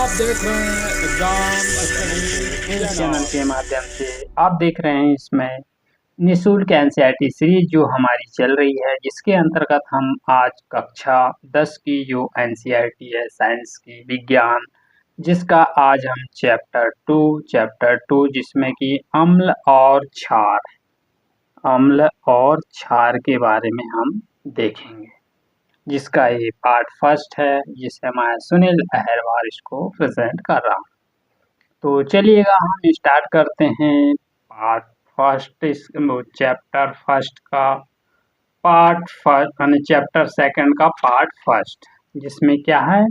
आप देख रहे हैं एग्जाम स्टडी इस चैनल चैनल। के माध्यम से आप देख रहे हैं इसमें निःशुल्क एनसीईआरटी सीरीज जो हमारी चल रही है, जिसके अंतर्गत हम आज कक्षा 10 की जो एनसीईआरटी है साइंस की विज्ञान, जिसका आज हम चैप्टर 2 जिसमें कि अम्ल और क्षार के बारे में हम देखेंगे, जिसका ये पार्ट फर्स्ट है, जिसे मैं सुनील अहरवार इसको प्रेजेंट कर रहा हूँ। तो चलिएगा हम स्टार्ट करते हैं पार्ट फर्स्ट, इस चैप्टर फर्स्ट का पार्ट फर्स्ट यानी चैप्टर सेकंड का पार्ट फर्स्ट, जिसमें क्या है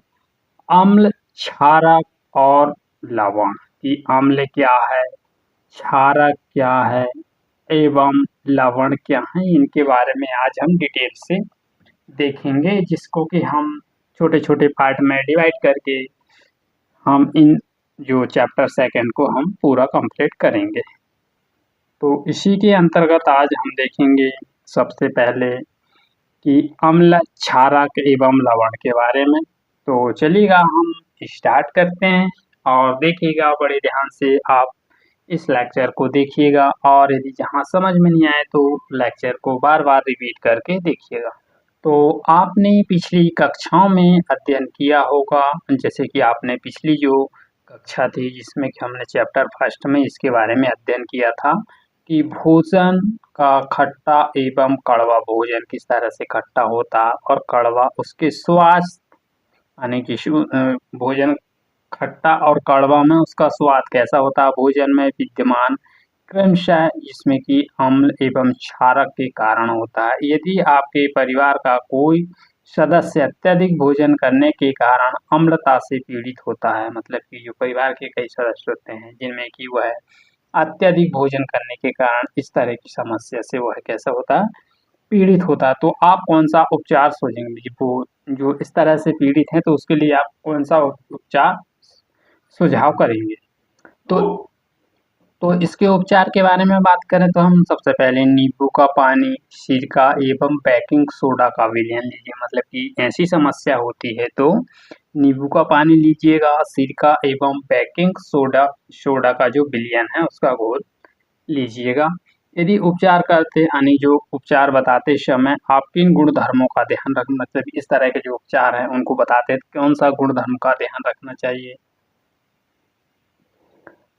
अम्ल, क्षारक और लवण की अम्ल क्या है, क्षारक क्या है एवं लवण क्या है, इनके बारे में आज हम डिटेल से देखेंगे, जिसको कि हम छोटे छोटे पार्ट में डिवाइड करके हम इन जो चैप्टर सेकंड को हम पूरा कंप्लीट करेंगे। तो इसी के अंतर्गत आज हम देखेंगे सबसे पहले कि अम्ल, क्षारक एवं लवण के बारे में। तो चलिएगा हम स्टार्ट करते हैं और देखिएगा बड़े ध्यान से आप इस लेक्चर को देखिएगा, और यदि जहाँ समझ में नहीं आए तो लेक्चर को बार बार रिपीट करके देखिएगा। तो आपने पिछली कक्षाओं में अध्ययन किया होगा, जैसे कि आपने पिछली जो कक्षा थी जिसमें कि हमने चैप्टर फर्स्ट में इसके बारे में अध्ययन किया था कि भोजन का खट्टा एवं कड़वा, भोजन किस तरह से खट्टा होता और कड़वा उसके स्वास्थ्य यानी कि भोजन खट्टा और कड़वा में उसका स्वाद कैसा होता है, भोजन में विद्यमान क्रमशः जिसमें कि अम्ल एवं क्षारक के कारण होता है। यदि आपके परिवार का कोई सदस्य अत्यधिक भोजन करने के कारण अम्लता से पीड़ित होता है, मतलब कि जो परिवार के कई सदस्य होते हैं जिनमें कि वह अत्यधिक भोजन करने के कारण इस तरह की समस्या से वह कैसा होता है, पीड़ित होता है, तो आप कौन सा उपचार सोचेंगे? वो जो इस तरह से पीड़ित हैं तो उसके लिए आप कौन सा उपचार सुझाव करेंगे? तो इसके उपचार के बारे में बात करें तो हम सबसे पहले नींबू का पानी, सिरका एवं बेकिंग सोडा का विलयन लीजिए। मतलब कि ऐसी समस्या होती है तो नींबू का पानी लीजिएगा, सिरका एवं बेकिंग सोडा का जो विलयन है उसका घोल लीजिएगा। यदि उपचार करते यानी जो उपचार बताते समय आप किन गुणधर्मों का ध्यान रखना, मतलब इस तरह के जो उपचार हैं उनको बताते कौन सा गुणधर्म का ध्यान रखना चाहिए,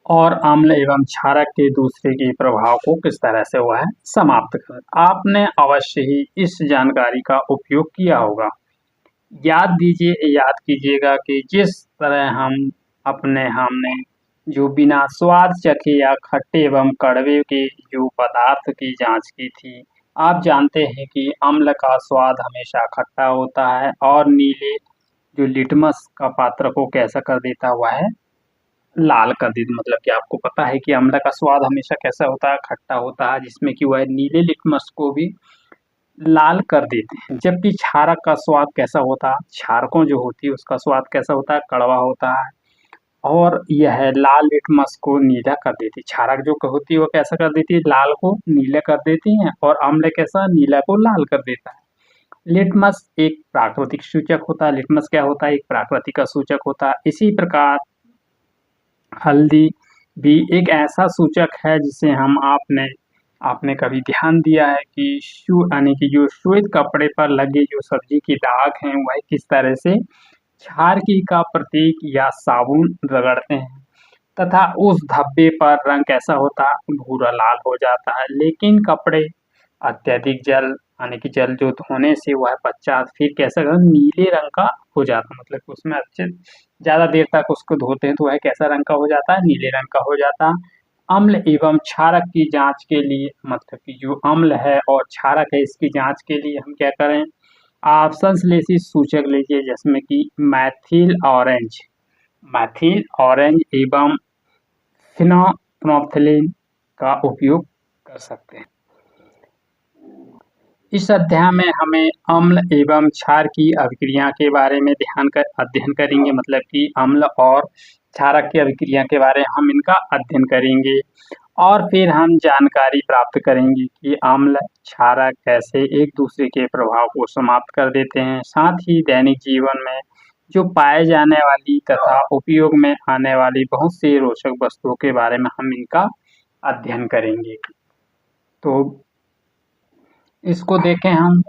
और अम्ल एवं क्षारक के दूसरे के प्रभाव को किस तरह से वह समाप्त कर। आपने अवश्य ही इस जानकारी का उपयोग किया होगा। याद कीजिएगा कि जिस तरह हमने जो बिना स्वाद चखे या खट्टे एवं कड़वे के जो पदार्थ की जांच की थी, आप जानते हैं कि अम्ल का स्वाद हमेशा खट्टा होता है और नीले जो लिटमस का पात्र को कैसा कर देता हुआ है, लाल कर देती। मतलब कि आपको पता है कि अम्ल का स्वाद हमेशा कैसा होता है, खट्टा होता है, जिसमें कि वह नीले लिटमस को भी लाल कर देते हैं। जबकि क्षारक का स्वाद कैसा होता है, क्षारकों जो होती है उसका स्वाद कैसा होता है, कड़वा होता है, और यह लाल लिटमस को नीला कर देती है। क्षारक जो होती है वो कैसा कर देती है, लाल को नीला कर देती है, और अम्ल कैसा, नीला को लाल कर देता है। लिटमस एक प्राकृतिक सूचक होता है। लिटमस क्या होता है, एक प्राकृतिक का सूचक होता है। इसी प्रकार हल्दी भी एक ऐसा सूचक है जिसे आपने कभी ध्यान दिया है कि यानी कि जो श्वेत कपड़े पर लगे जो सब्जी के दाग हैं वह किस तरह से क्षारकी का प्रतीक या साबुन रगड़ते हैं, तथा उस धब्बे पर रंग कैसा होता है, भूरा लाल हो जाता है। लेकिन कपड़े अत्यधिक जल यानी कि जल जो धोने से वह पश्चात फिर कैसा नीले रंग का हो जाता है। मतलब कि उसमें अच्छे ज़्यादा देर तक उसको धोते हैं तो वह कैसा रंग का हो जाता है, नीले रंग का हो जाता है। अम्ल एवं क्षारक की जांच के लिए, मतलब कि जो अम्ल है और क्षारक है इसकी जांच के लिए हम क्या करें, आप संश्लेषित सूचक लीजिए, जिसमें कि मैथिल ऑरेंज एवं फिनोल्फथालीन का उपयोग कर सकते हैं। इस अध्याय में हमें अम्ल एवं क्षार की अभिक्रिया के बारे में अध्ययन करेंगे। मतलब कि अम्ल और क्षारक की अभिक्रिया के बारे में हम इनका अध्ययन करेंगे, और फिर हम जानकारी प्राप्त करेंगे कि अम्ल क्षारक कैसे एक दूसरे के प्रभाव को समाप्त कर देते हैं। साथ ही दैनिक जीवन में जो पाए जाने वाली तथा उपयोग में आने वाली बहुत सी रोचक वस्तुओं के बारे में हम इनका अध्ययन करेंगे। तो इसको देखें हम,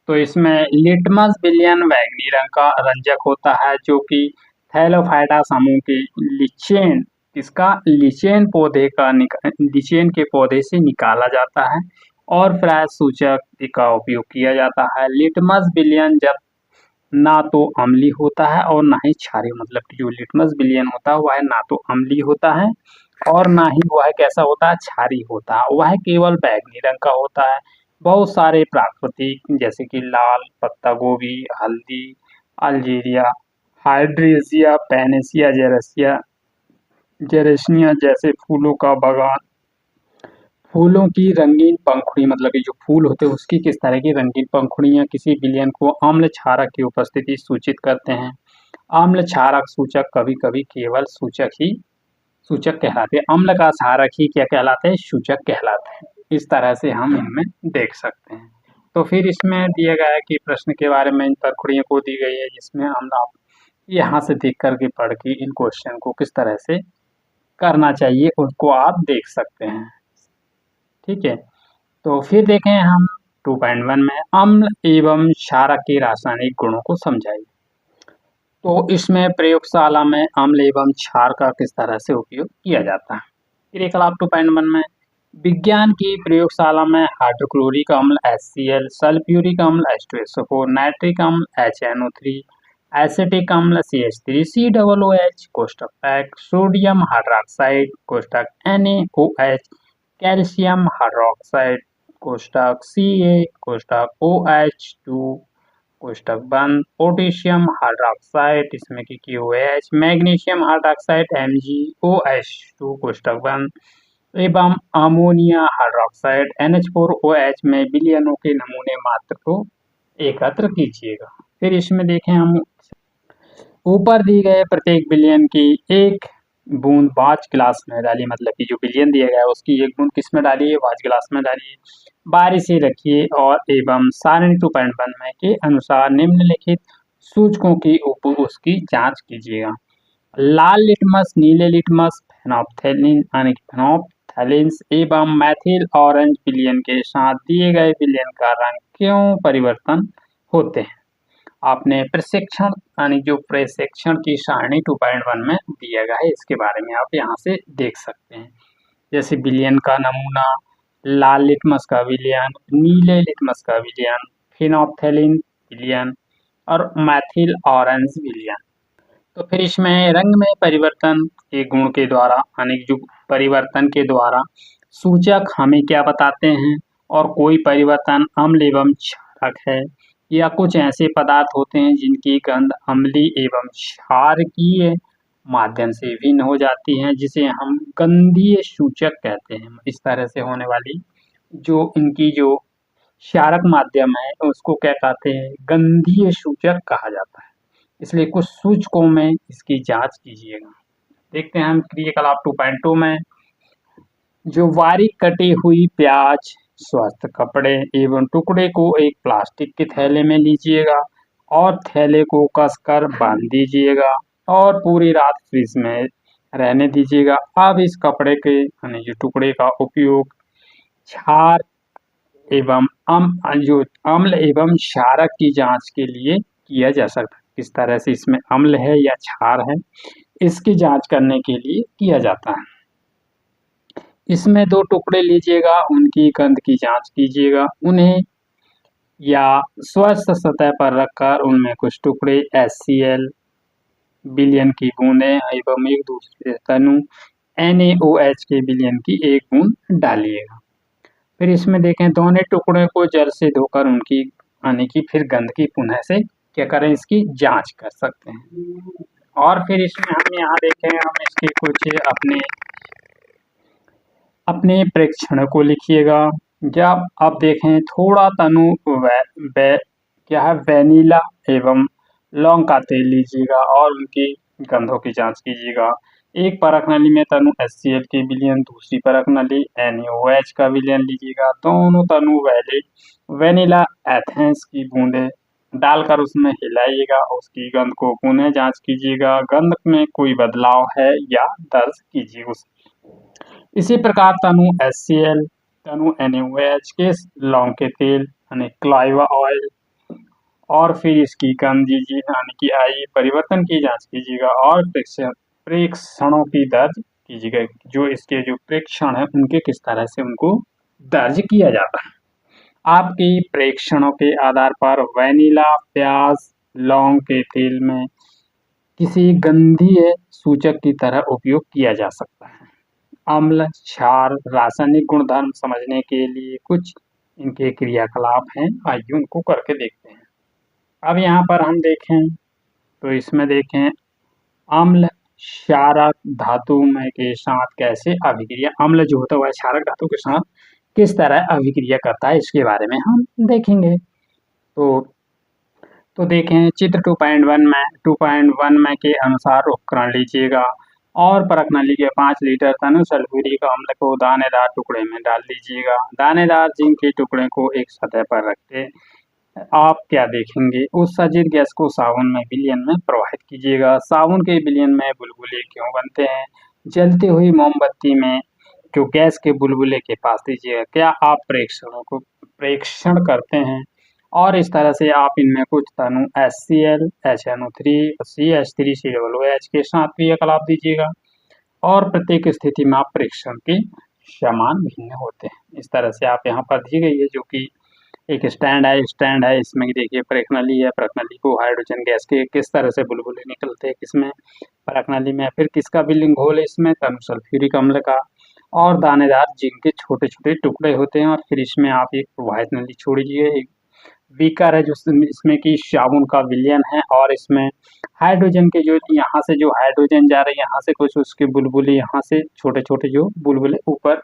तो इसमें लिटमस विलियन बैंगनी रंग का रंजक होता है जो कि थैलोफाइटा समूह के लिचेन लिचेन लिचेन के पौधे से निकाला जाता है और प्राय सूचक का उपयोग किया जाता है। लिटमस विलियन जब ना तो अम्लीय होता है और ना ही क्षारीय, मतलब कि जो लिटमस विलियन होता है वह ना तो अम्लीय होता है और ना ही वह कैसा होता है, क्षारीय होता है। वह केवल बैंगनी रंग का होता है। बहुत सारे प्राकृतिक जैसे कि लाल पत्ता गोभी, हल्दी, अल्जीरिया, हाइड्रेसिया, पैनेसिया, जेरेसिया जैसे फूलों का बगान, फूलों की रंगीन पंखुड़ी, मतलब कि जो फूल होते हैं उसकी किस तरह की रंगीन पंखुड़ियां किसी विलयन को अम्ल क्षारक की उपस्थिति सूचित करते हैं। अम्ल क्षारक सूचक कभी कभी केवल सूचक कहलाते हैं। अम्ल का क्षारक ही क्या कहलाते हैं, सूचक कहलाते हैं। इस तरह से हम इनमें देख सकते हैं। तो फिर इसमें दिया गया है कि प्रश्न के बारे में इन पंखुड़ियों को दी गई है, जिसमें हम आप यहाँ से देख करके पढ़ के इन क्वेश्चन को किस तरह से करना चाहिए उसको आप देख सकते हैं। ठीक है, तो फिर देखें हम 2.1 में अम्ल एवं क्षारक के रासायनिक गुणों को समझाइए। तो इसमें प्रयोगशाला में अम्ल एवं क्षार का किस तरह से उपयोग किया जाता है। क्रियाकलाप 2.1 में विज्ञान की प्रयोगशाला में हाइड्रोक्लोरिक अम्ल HCl, सल्फ्यूरिक अम्ल H2SO4, नाइट्रिक अम्ल HNO3, एसिटिक अम्ल CH3COOH कोष्टक पैक, सोडियम हाइड्रोक्साइड कोष्टक NaOH, कैल्शियम हाइड्रोक्साइड कोष्टक Ca कोष्टक OH2 कोष्टक बंद, पोटेशियम हाइड्रोक्साइड इसमें की KOH, मैग्नीशियम हाइड्रोक्साइड MgOH2 कोष्टक बंद एवं अमोनिया हाइड्रोक्साइड NH4OH में विलयनों के नमूने मात्र को एकत्र कीजिएगा। फिर इसमें देखें हम ऊपर दी गए प्रत्येक विलयन की एक बूंद वाच ग्लास में डालिए, मतलब कि जो विलयन दिया गया है उसकी एक बूंद किस में डालिए, वाच ग्लास में डालिए, बारी से रखिए और एवं सारणी 2.1 में के अनुसार निम्नलिखित सूचकों की उसकी जांच कीजिएगा। लाल लिटमस, नीले लिटमस, फेनोप्थैलिन्स एवं मैथिल ऑरेंज विलयन के साथ दिए गए विलयन का रंग क्यों परिवर्तन होते हैं। आपने प्रशिक्षण जो प्रशिक्षण की सारणी 2.1 में दिया गया है इसके बारे में आप यहाँ से देख सकते हैं। जैसे विलयन का नमूना, लाल लिटमस का विलयन, नीले लिटमस का विलयन, फेनोप्थैलिन विलयन और मैथिल ऑरेंज विलयन। तो फिर इसमें रंग में परिवर्तन के गुण के द्वारा जो परिवर्तन के द्वारा सूचक हमें क्या बताते हैं, और कोई परिवर्तन अम्ल एवं क्षारक है या कुछ ऐसे पदार्थ होते हैं जिनकी गंध अम्लीय एवं क्षारकीय माध्यम से भिन्न हो जाती हैं, जिसे हम गंधीय सूचक कहते हैं। इस तरह से होने वाली जो इनकी जो क्षारक माध्यम है उसको क्या कहते हैं, गंधीय सूचक कहा जाता है। इसलिए कुछ सूचकों में इसकी जांच कीजिएगा। देखते हैं हम क्रियाकलाप 2.2 में जो बारीक कटी हुई प्याज, स्वस्थ कपड़े एवं टुकड़े को एक प्लास्टिक के थैले में लीजिएगा और थैले को कसकर बांध दीजिएगा और पूरी रात फ्रिज में रहने दीजिएगा। अब इस कपड़े के जो टुकड़े का उपयोग क्षार एवं अम्ल एवं क्षारक की जांच के लिए किया जा सकता है। किस तरह से इसमें अम्ल है या क्षार है इसकी जांच करने के लिए किया जाता है। इसमें 2 टुकड़े लीजिएगा, उनकी गंध की जांच कीजिएगा, उन्हें या स्वच्छ सतह पर रखकर उनमें कुछ टुकड़े HCl विलयन की बूंदें एवं एक दूसरे तनु NaOH के विलयन की एक बूंद डालिएगा। फिर इसमें देखें दोनों टुकड़े को जल से धोकर उनकी फिर गंध की पुनः से क्या करें, इसकी जांच कर सकते हैं। और फिर इसमें हम यहाँ देखें हम इसके कुछ अपने प्रेक्षण को लिखिएगा। जब आप देखें थोड़ा तनु क्या है वैनिला एवं लौंग का तेल लीजिएगा और उनकी गंधों की जांच कीजिएगा। एक परख नली में तनु HCl के विलयन, दूसरी परख नली NaOH का विलयन लीजिएगा। दोनों तनु वैनिला एथेंस की बूंदें डालकर उसमें हिलाइएगा, उसकी गंध को पुनः जांच कीजिएगा, गंध में कोई बदलाव है या दर्ज कीजिए उसे। इसी प्रकार तनु HCl, तनु NaOH के लौंग के तेल यानी क्लाइवा ऑयल और फिर इसकी गंध लीजिए यानी कि आई परिवर्तन की जांच कीजिएगा और प्रेक्षणों की दर्ज कीजिएगा, जो इसके जो प्रेक्षण है उनके किस तरह से उनको दर्ज किया जाता है। आपकी प्रेक्षणों के आधार पर वैनिला, प्याज, लौंग के तेल में किसी गंधीय सूचक की तरह उपयोग किया जा सकता है। अम्ल, क्षार, रासायनिक गुणधर्म समझने के लिए कुछ इनके क्रियाकलाप हैं, आइए उनको करके देखते हैं। अब यहाँ पर हम देखें तो इसमें देखें अम्ल क्षारक धातु में के साथ कैसे अभिक्रिया, अम्ल जो होता है वह क्षारक धातु के साथ किस तरह अभिक्रिया करता है इसके बारे में हम देखेंगे। तो देखें चित्र 2.1 में के अनुसार उपकरण लीजिएगा और परख नली के 5 लीटर तनु सल्फ्यूरिक अम्ल को दानेदार टुकड़े में डाल दीजिएगा। दानेदार जिंक के टुकड़े को एक सतह पर रखते आप क्या देखेंगे, उस सजीर गैस को साबुन में विलयन में प्रवाहित कीजिएगा। साबुन के विलयन में बुलबुले क्यों बनते हैं? जलती हुई मोमबत्ती में जो गैस के बुलबुले के पास दीजिएगा। क्या आप प्रेक्षण करते हैं और इस तरह से आप इनमें कुछ तनु HCl, HNO3, CH3COOH के साथ क्रियाकलाप दीजिएगा और प्रत्येक स्थिति में आप प्रेक्षण के समान भिन्न होते हैं। इस तरह से आप यहाँ पर दी गई है जो कि एक स्टैंड है, इसमें देखिए प्रखनली है, प्रखनली को हाइड्रोजन गैस के किस तरह से बुलबुले निकलते हैं किसमें, प्रखनली में। फिर किसका बिलिंग घोल है इसमें, तनु सल्फ्यूरिक अम्ल का, और दानेदार जिंक के छोटे छोटे टुकड़े होते हैं। और फिर इसमें आप एक प्रवाहित नली छोड़िए, एक बीकर है जो इसमें कि साबुन का विलयन है और इसमें हाइड्रोजन के जो यहाँ से जो हाइड्रोजन जा रहे हैं यहाँ से कुछ उसके बुलबुले यहाँ से छोटे छोटे जो बुलबुले ऊपर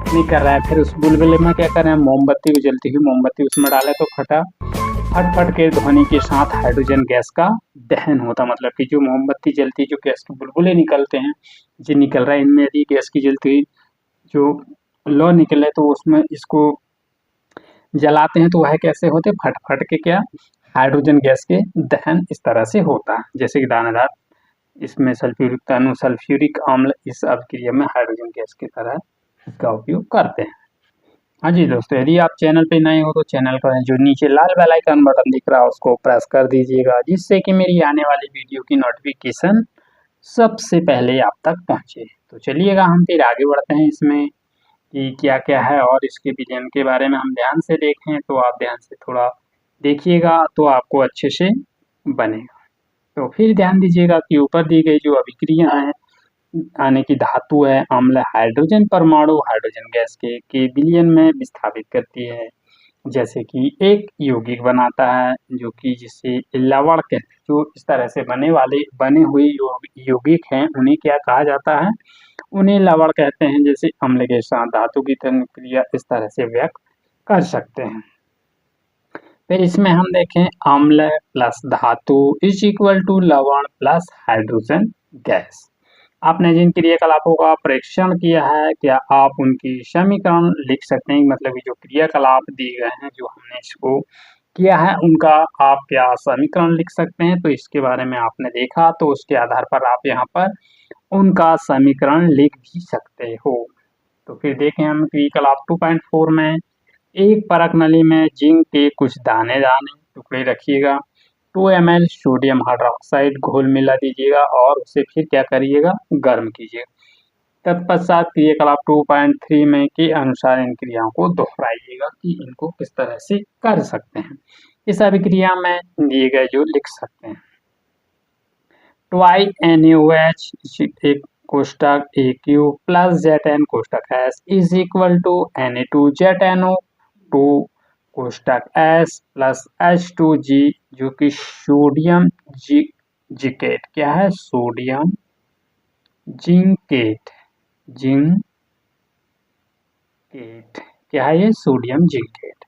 निकल रहा है। फिर उस बुलबुले में क्या कर रहे हैं, मोमबत्ती को जलती हुई मोमबत्ती उसमें डाले तो फट के ध्वनि के साथ हाइड्रोजन गैस का दहन होता, मतलब कि जो मोमबत्ती जलती जो गैस के बुलबुले निकलते हैं जो निकल रहा है, इनमें यदि गैस की जलती हुई जो लौ निकले तो उसमें इसको जलाते हैं तो वह कैसे होते, फट के क्या हाइड्रोजन गैस के दहन इस तरह से होता है। जैसे कि दानेदार इसमें सल्फ्यूरिक अम्ल इस अभिक्रिया में हाइड्रोजन गैस की तरह इसका उपयोग करते हैं। हाँ जी दोस्तों, यदि आप चैनल पे नए हो तो चैनल का जो नीचे लाल बेल आइकन बटन दिख रहा है उसको प्रेस कर दीजिएगा, जिससे कि मेरी आने वाली वीडियो की नोटिफिकेशन सबसे पहले आप तक पहुँचे। तो चलिएगा हम फिर आगे बढ़ते हैं इसमें कि क्या क्या है और इसके विलयन के बारे में हम ध्यान से देखें तो आप ध्यान से थोड़ा देखिएगा तो आपको अच्छे से बनेगा। तो फिर ध्यान दीजिएगा कि ऊपर दी गई जो अभिक्रिया है यानी कि धातु है अम्ल हाइड्रोजन परमाणु हाइड्रोजन गैस के विलयन में विस्थापित करती है, जैसे कि एक यौगिक बनाता है जो कि जिसे लवण कहते हैं। जो इस तरह से बने हुए यौगिक हैं उन्हें क्या कहा जाता है, उन्हें लवण कहते हैं। जैसे अम्ल के साथ धातु की क्रिया इस तरह से व्यक्त कर सकते हैं। फिर इसमें हम देखें अम्ल प्लस धातु इज इक्वल टू लवण प्लस हाइड्रोजन गैस। आपने जिन क्रियाकलापों का परीक्षण किया है क्या आप उनकी समीकरण लिख सकते हैं, मतलब कि जो क्रियाकलाप दिए गए हैं जो हमने इसको किया है उनका आप क्या समीकरण लिख सकते हैं। तो इसके बारे में आपने देखा तो उसके आधार पर आप यहाँ पर उनका समीकरण लिख भी सकते हो। तो फिर देखें हम क्रियाकलाप 2.4 में एक परख नली में जिंक के कुछ दाने टुकड़े रखिएगा, 2 ml सोडियम हाइड्रोक्साइड घोल मिला दीजिएगा और उसे फिर क्या करिएगा, गर्म कीजिएगा। तत्पश्चात क्रियाकलाप 2.3 में के अनुसार इन क्रियाओं को दोहराइएगा कि इनको किस तरह से कर सकते हैं। इस अभिक्रिया में दिए गए जो लिख सकते हैं, 2NaOH एक कोष्टक AQ प्लस ZN कोष्टक S is equal to Na2ZNO2 कोष्टक S प्लस H2G जो कि सोडियम जिकेट क्या है, सोडियम जिंकेट क्या है ये, सोडियम जिंकेट।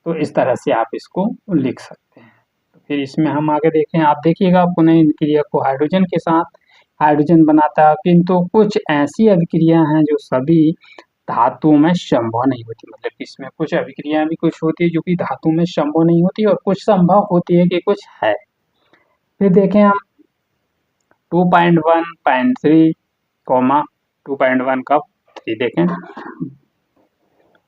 तो इस तरह से आप इसको लिख सकते हैं। तो फिर इसमें हम आगे देखें, आप देखिएगा पुनः इन क्रिया को हाइड्रोजन के साथ हाइड्रोजन बनाता है, किंतु कुछ ऐसी अभिक्रिया हैं जो सभी धातुओं में संभव नहीं होती, मतलब कि इसमें कुछ अभिक्रियाएं भी कुछ होती है जो कि धातु में संभव नहीं होती और कुछ संभव होती है कि कुछ है। फिर देखें हम 2.1.3 कॉमा 2.1 का 3 देखें।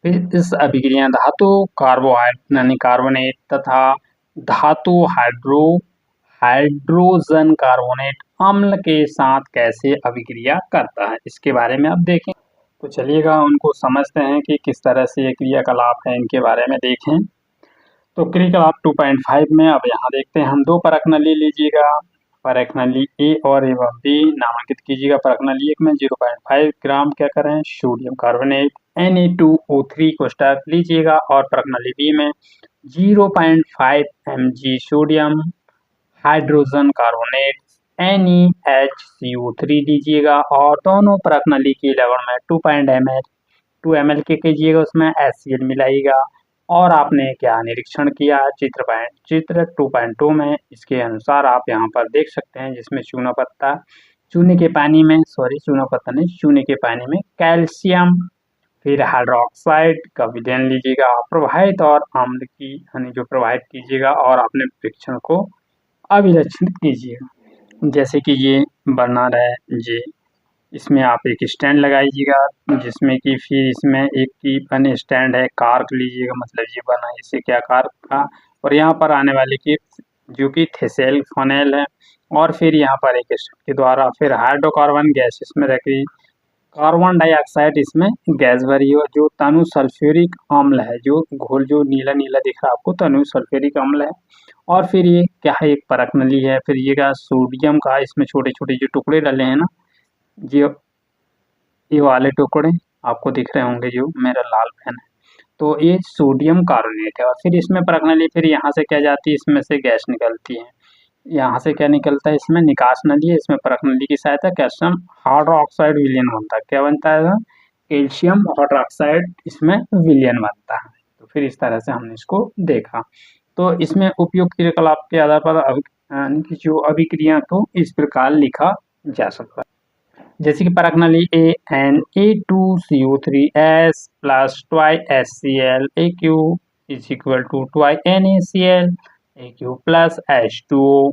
फिर इस अभिक्रिया धातु कार्बोनेट तथा धातु हाइड्रोजन कार्बोनेट अम्ल के साथ कैसे अभिक्रिया करता है, इसके बारे में अब देखें। तो चलिएगा उनको समझते हैं कि किस तरह से ये क्रियाकलाप है, इनके बारे में देखें। तो क्रियाकलाप 2.5 में अब यहाँ देखते हैं हम, दो परख नली लीजिएगा, परख नली ए और एवं बी नामांकित कीजिएगा। परख नली 1 में 0.5 ग्राम क्या करें, सोडियम कार्बोनेट Na2O3 कोष्टक लीजिएगा, और परख नली बी में 0.5 mg sodium hydrogen carbonate NeHCO3 लीजिएगा, और दोनों परख नली की लवण में 2 ml के कीजिएगा, उसमें HCl मिलाइएगा। और आपने क्या निरीक्षण किया, चित्र 2.2 में इसके अनुसार आप यहाँ पर देख सकते हैं, जिसमें चूना पत्ता चूने के पानी में चूने के पानी में कैल्शियम, फिर हाइड्रोक्साइड का विलयन लीजिएगा, प्रवाहित और अम्ल की जो प्रवाहित कीजिएगा, और अपने परीक्षण को अभिलक्षित कीजिएगा। जैसे कि ये बर्नर है जी, इसमें आप एक स्टैंड लगाइएगा, जिसमें कि फिर इसमें एक की अन्य स्टैंड है, कार्क लीजिएगा, मतलब ये बना इससे क्या कार्क का, और यहाँ पर आने वाले की जो कि थेसेल फनेल है, और फिर यहाँ पर एक के द्वारा फिर हाइड्रोकार्बन गैस इसमें रखी, कार्बन डाइऑक्साइड इसमें गैस भरी हो, जो तनु सल्फ्यूरिक अम्ल है, जो घोल जो नीला नीला दिख रहा है आपको, तनु सल्फ्यूरिक अम्ल है। और फिर ये क्या है, एक परख नली है, फिर ये क्या सोडियम का, इसमें छोटे छोटे जो टुकड़े डले हैं ना, ये वाले टुकड़े आपको दिख रहे होंगे, जो मेरा लाल पेन है, तो ये सोडियम कार्बोनेट है। और फिर इसमें परख नली, फिर यहाँ से क्या जाती है, इसमें से गैस निकलती है, यहाँ से क्या निकलता है, इसमें निकास नली है, इसमें परख नली की सहायता कैल्शियम हाइड्रोक्साइड विलयन बनता है। क्या बनता है, कैल्शियम हाइड्रोक्साइड इसमें विलयन बनता है। तो फिर इस तरह से हमने इसको देखा। तो इसमें उपयुक्त क्रियाकलाप के आधार पर जो अभिक्रिया को इस प्रकार लिखा जा सकता है, जैसे कि परख नली Na2CO3S plus 2HCl AQ is equal to 2NaCl AQ plus H2O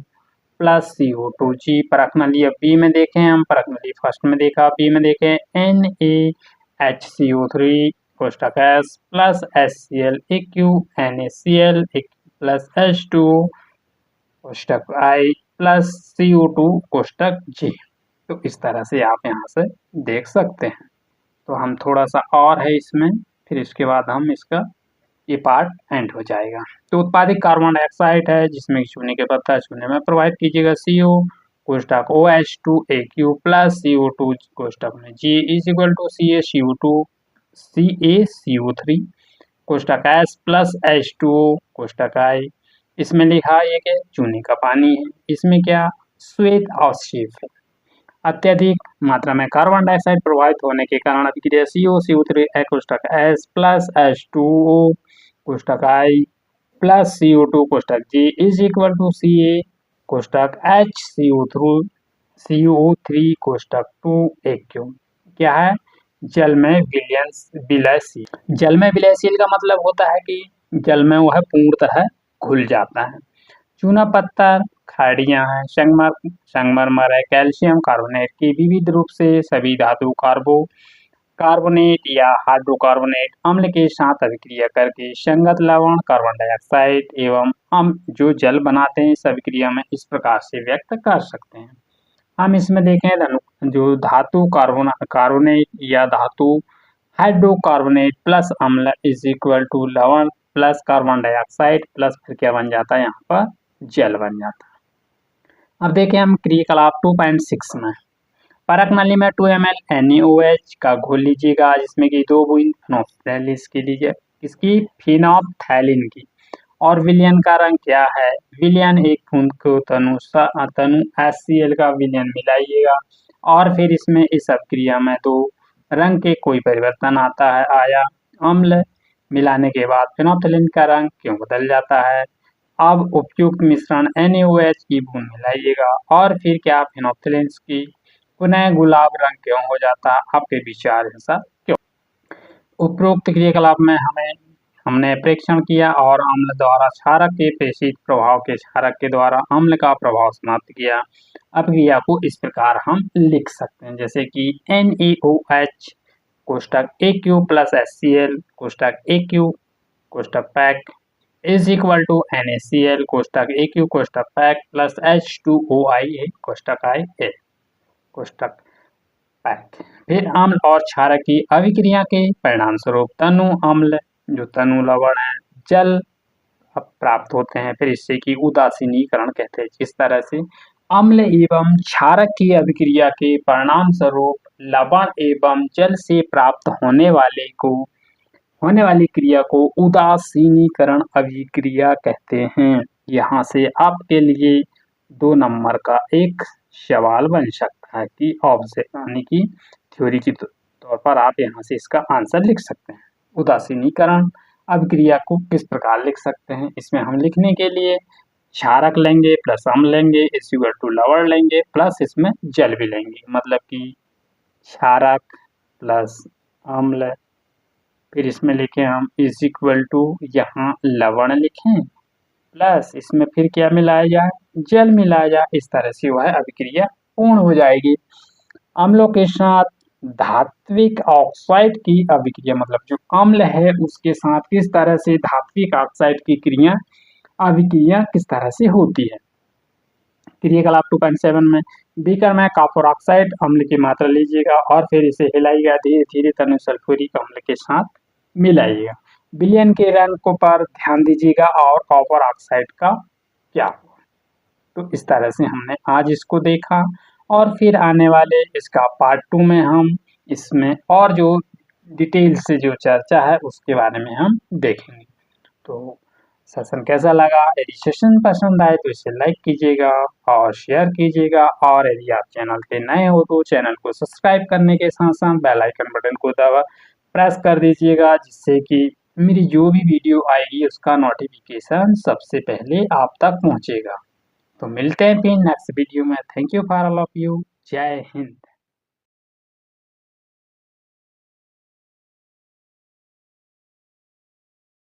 plus CO2G। परख नली अब बी में देखें हम, परख नली फर्स्ट में देखा, बी में देखें NaHCO3 कोष्टक S plus HCl AQ NaCl AQ plus H2O कोष्टक I प्लस CO2 कोष्टक G। तो इस तरह से आप यहाँ से देख सकते हैं। तो हम थोड़ा सा और है इसमें, फिर इसके बाद हम इसका ये पार्ट एंड हो जाएगा। तो उत्पादित कार्बन डाइऑक्साइड है, जिसमें चूने के पत्ता चूने में प्रवाहित कीजिएगा, CO कोष्टक OH2 AQ प्लस CO2 कोष्टक में G is equal to CaCO3 कोष्टक S प्लस H2O कोष्टक I। इसमें लिखा है ये कि चूने का पानी है, इसमें क्या श्वेत अवशेष है। अत्यधिक मात्रा में कार्बन डाइऑक्साइड प्रभावित होने के कारण अभिक्रिया CO3 कोष्टक S प्लस H2O कोष्टक I प्लस CO2 कोष्टक G is equal to Ca कोष्टक HCO3 कोष्टक 2 AQ। क्या है, जल में विलयशील। जल में विलयशील का मतलब होता है कि जल में वह पूर्णतः घुल जाता है। चूना पत्थर, खाड़ियाँ हैं, संगमरमर है, कैल्शियम कार्बोनेट की विविध रूप से सभी धातु कार्बोनेट या हाइड्रोकार्बोनेट अम्ल के साथ अभिक्रिया करके संगत लवण कार्बन डाइऑक्साइड एवं हम जो जल बनाते हैं इस अभिक्रिया में इस प्रकार से व्यक्त कर सकते हैं। हम इसमें देखें जो धातु कार्बोनेट या धातु हाइड्रोकार्बोनेट प्लस अम्ल इज इक्वल टू लवण प्लस कार्बन डाइऑक्साइड प्लस फिर क्या बन जाता है, यहाँ पर जल बन जाता है। अब देखें हम क्रियाकलाप 2.6 में, परख नली में 2 ml NaOH का घोल लीजिएगा, जिसमें कि 2 बूंद फिनोप्थैलिन की लीजिए, इसकी फिनोप्थैलिन की, और विलयन का रंग क्या है, विलयन एक बूंद को तनु HCl का विलयन मिलाइएगा, और फिर इसमें इस अभिक्रिया में दो रंग के कोई परिवर्तन आता है, आया अम्ल मिलाने के बाद फिनोप्थैलिन का रंग क्यों बदल जाता है। अब उपयुक्त मिश्रण NaOH की बूंद मिलाइएगा, और फिर क्या फिनोप्थैलिन की पुनः गुलाब रंग क्यों हो जाता है, आपके विचार ऐसा क्यों। उपरोक्त क्रियाकलाप में हमने प्रेक्षण किया और अम्ल द्वारा क्षारक के प्रेषित प्रभाव के क्षारक के द्वारा अम्ल का प्रभाव समाप्त किया। अब क्रिया को इस प्रकार हम लिख सकते हैं, जैसे कि NaOH कोष्टक AQ प्लस HCl कोष्टक AQ कोष्टक पैक इज इक्वल टू NaCl कोष्टक AQ कोष्टक पैक प्लस H2OIA कोष्टक IA कोष्टक पैक। फिर अम्ल और क्षारक की अभिक्रिया के परिणाम स्वरूप तनु अम्ल जो तनु लवण है जल प्राप्त होते हैं। फिर इससे की उदासीनीकरण कहते हैं। जिस तरह से अम्ल एवं क्षारक की अभिक्रिया के परिणाम स्वरूप लवण एवं जल से प्राप्त होने वाली क्रिया को उदासीनीकरण अभिक्रिया कहते हैं। यहाँ से आपके लिए 2 नंबर का एक सवाल बन सकता है कि यानी कि थ्योरी के तौर पर आप यहाँ से इसका आंसर लिख सकते हैं। उदासीनीकरण अभिक्रिया को किस प्रकार लिख सकते हैं? इसमें हम लिखने के लिए क्षारक लेंगे प्लस अम्ल लेंगे इज इक्वल टू लवण लेंगे प्लस इसमें जल भी लेंगे, मतलब कि क्षारक प्लस अम्ल, फिर इसमें लिखें हम इज इक्वल टू यहाँ लवण लिखें प्लस इसमें फिर क्या मिलाया जाए, जल मिलाया जाए। इस तरह से वह अभिक्रिया पूर्ण हो जाएगी। अम्लों के साथ धात्विक ऑक्साइड की अभिक्रिया, मतलब जो अम्ल है उसके साथ किस तरह से धात्विक ऑक्साइड की अभिक्रिया किस तरह से होती है। क्रियाकलाप 2.7 में बीकर में कॉपर ऑक्साइड अम्ल की मात्रा लीजिएगा और फिर इसे हिलाइएगा, धीरे धीरे तनु सल्फ्यूरिक अम्ल के साथ मिलाइएगा। विलयन के रंग पर ध्यान दीजिएगा और कॉपर ऑक्साइड का क्या हुआ। तो इस तरह से हमने आज इसको देखा और फिर आने वाले इसका पार्ट 2 में हम इसमें और जो डिटेल से जो चर्चा है उसके बारे में हम देखेंगे। तो सेशन कैसा लगा? यदि सेशन पसंद आए तो इसे लाइक कीजिएगा और शेयर कीजिएगा, और यदि आप चैनल पे नए हो तो चैनल को सब्सक्राइब करने के साथ साथ बेल आइकन बटन को प्रेस कर दीजिएगा, जिससे कि मेरी जो भी वीडियो आएगी उसका नोटिफिकेशन सबसे पहले आप तक पहुंचेगा। तो मिलते हैं फिर नेक्स्ट वीडियो में। Thank you for all of you. जय हिंद।